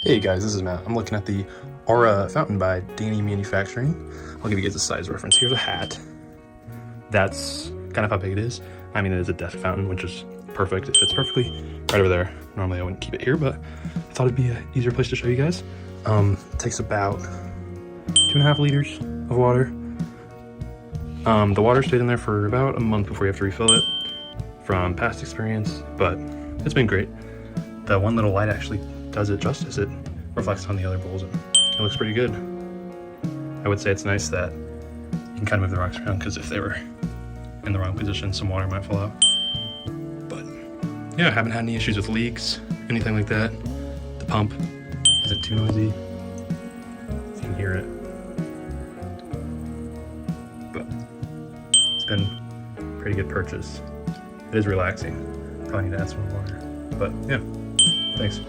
Hey guys, this is Matt. I'm looking at the Aura Fountain by Danny Manufacturing. I'll give you guys a size reference. Here's a hat. That's kind of how big it is. I mean, it is a desk fountain, which is perfect. It fits perfectly right over there. Normally I wouldn't keep it here, but I thought it'd be an easier place to show you guys. It takes about 2.5 liters of water. The water stayed in there for about a month before you have to refill it from past experience, but it's been great. The one little light actually does it justice. It reflects on the other bowls and it looks pretty good. I would say it's nice that you can kind of move the rocks around, because if they were in the wrong position, some water might fall out. But yeah, I haven't had any issues with leaks, anything like that. The pump isn't too noisy. You can hear it. But it's been a pretty good purchase. It is relaxing. Probably need to add some more water. But yeah, thanks.